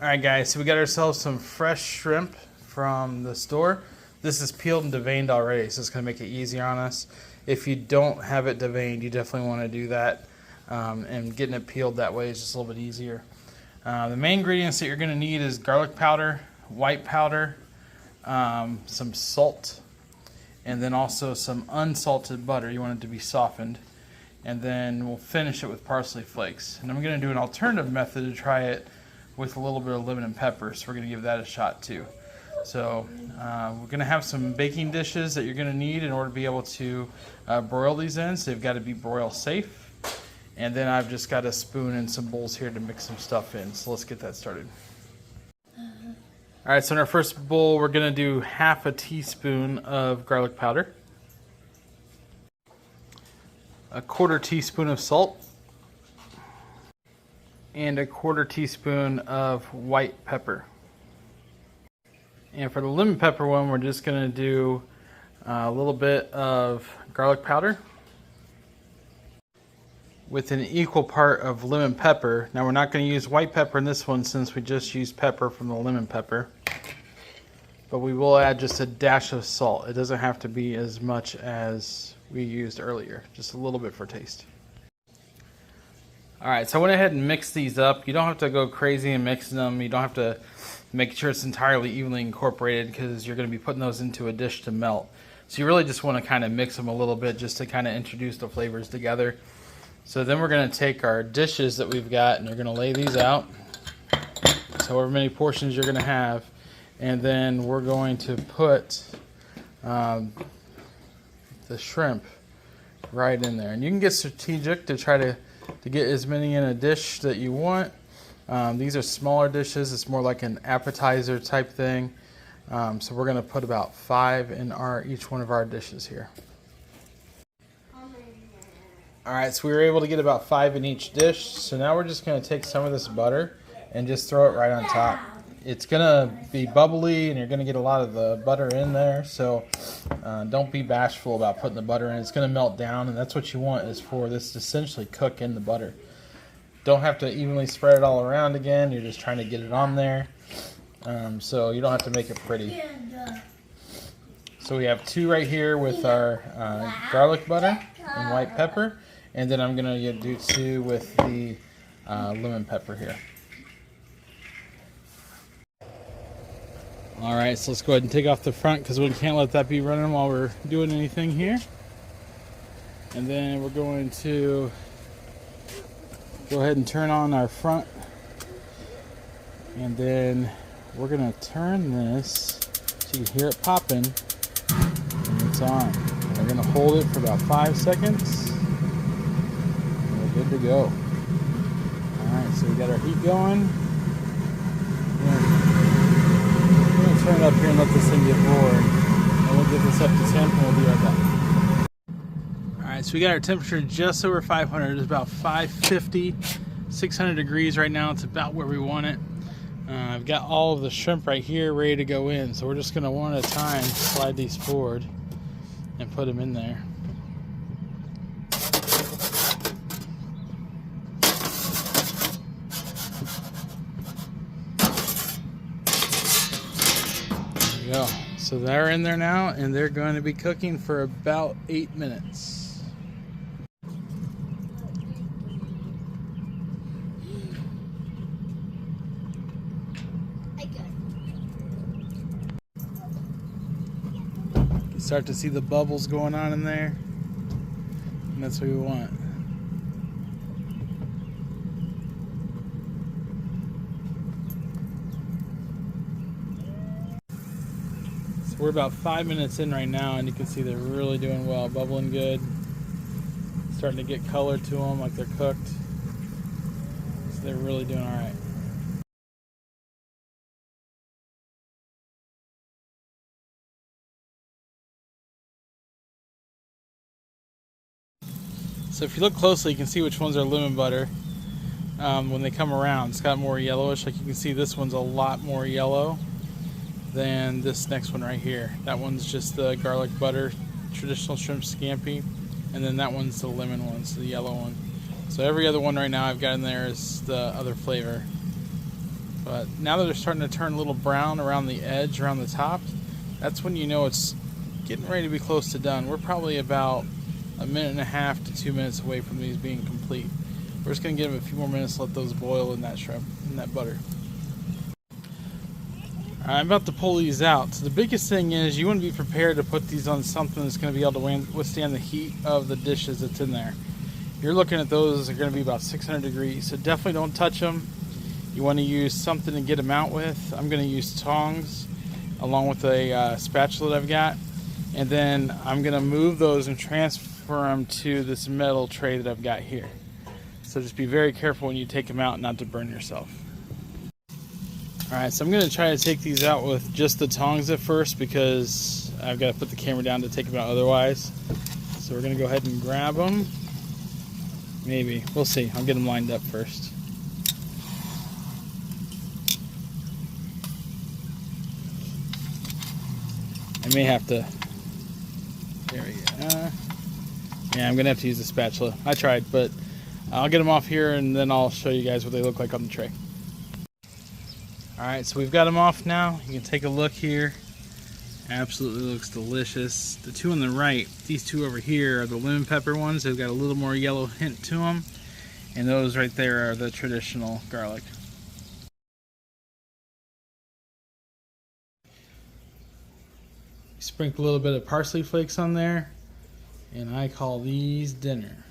Alright guys, so we got ourselves some fresh shrimp from the store. This is peeled and deveined already, so it's going to make it easier on us. If you don't have it deveined, you definitely want to do that. And getting it peeled that way is just a little bit easier. The main ingredients that you're going to need is garlic powder, white powder, some salt, and then also some unsalted butter. You want it to be softened. And then we'll finish it with parsley flakes. And I'm going to do an alternative method to try it with a little bit of lemon and pepper, so we're going to give that a shot too. So we're going to have some baking dishes that you're going to need in order to be able to broil these in. So they've got to be broil safe. And then I've just got a spoon and some bowls here to mix some stuff in. So let's get that started. Alright, so in our first bowl we're going to do half a teaspoon of garlic powder, a 1/4 teaspoon of salt, and a 1/4 teaspoon of white pepper. And for the lemon pepper one, we're just going to do a little bit of garlic powder with an equal part of lemon pepper. Now we're not going to use white pepper in this one since we just used pepper from the lemon pepper. But we will add just a dash of salt. It doesn't have to be as much as we used earlier, just a little bit for taste. Alright, so I went ahead and mixed these up. You don't have to go crazy and mixing them. You don't have to make sure it's entirely evenly incorporated because you're going to be putting those into a dish to melt. So you really just want to kind of mix them a little bit just to kind of introduce the flavors together. So then we're going to take our dishes that we've got and you're going to lay these out. So however many portions you're going to have. And then we're going to put the shrimp right in there. And you can get strategic to try to get as many in a dish that you want. These are smaller dishes. It's more like an appetizer type thing. So we're going to put about 5 in each one of our dishes here. Alright, so we were able to get about 5 in each dish. So now we're just going to take some of this butter and just throw it right on top. It's going to be bubbly and you're going to get a lot of the butter in there. So don't be bashful about putting the butter in. It's going to melt down, and that's what you want, is for this to essentially cook in the butter. Don't have to evenly spread it all around again. You're just trying to get it on there. So you don't have to make it pretty. So we have 2 right here with our garlic butter and white pepper. And then I'm going to do 2 with the lemon pepper here. Alright, so let's go ahead and take off the front because we can't let that be running while we're doing anything here. And then we're going to go ahead and turn on our front. And then we're going to turn this so you can hear it popping. And it's on. And we're going to hold it for about 5 seconds. And we're good to go. Alright, so we got our heat going. Turn it up here and let this thing get roaring. And we'll get this up to temp and we'll be right back. Alright, so we got our temperature just over 500. It's about 550, 600 degrees right now. It's about where we want it. I've got all of the shrimp right here ready to go in. So we're just going to one at a time slide these forward and put them in there. Go. So they're in there now and they're going to be cooking for about 8 minutes. You start to see the bubbles going on in there, and that's what we want. We're about 5 minutes in right now, and you can see they're really doing well, bubbling good, starting to get color to them like they're cooked. So they're really doing all right. So if you look closely, you can see which ones are lemon butter. When they come around, it's got more yellowish. Like you can see, this one's a lot more yellow than this next one right here. That one's just the garlic butter traditional shrimp scampi, and then that one's the lemon one, so the yellow one. So every other one right now I've got in there is the other flavor. But now that they're starting to turn a little brown around the edge, around the top, that's when you know it's getting ready to be close to done. We're probably about 1.5 to 2 minutes away from these being complete. We're just going to give them a few more minutes to let those boil in that shrimp, in that butter. I'm about to pull these out. So the biggest thing is you want to be prepared to put these on something that's going to be able to withstand the heat of the dishes that's in there. You're looking at those that are going to be about 600 degrees, so definitely don't touch them. You want to use something to get them out with. I'm going to use tongs along with a spatula that I've got. And then I'm going to move those and transfer them to this metal tray that I've got here. So just be very careful when you take them out not to burn yourself. Alright, so I'm going to try to take these out with just the tongs at first because I've got to put the camera down to take them out otherwise. So we're going to go ahead and grab them. Maybe. We'll see. I'll get them lined up first. I may have to... There we go. Yeah, I'm going to have to use a spatula. I tried, but I'll get them off here and then I'll show you guys what they look like on the tray. Alright, so we've got them off now. You can take a look here. Absolutely looks delicious. The two on the right, these two over here are the lemon pepper ones. They've got a little more yellow hint to them. And those right there are the traditional garlic. Sprinkle a little bit of parsley flakes on there. And I call these dinner.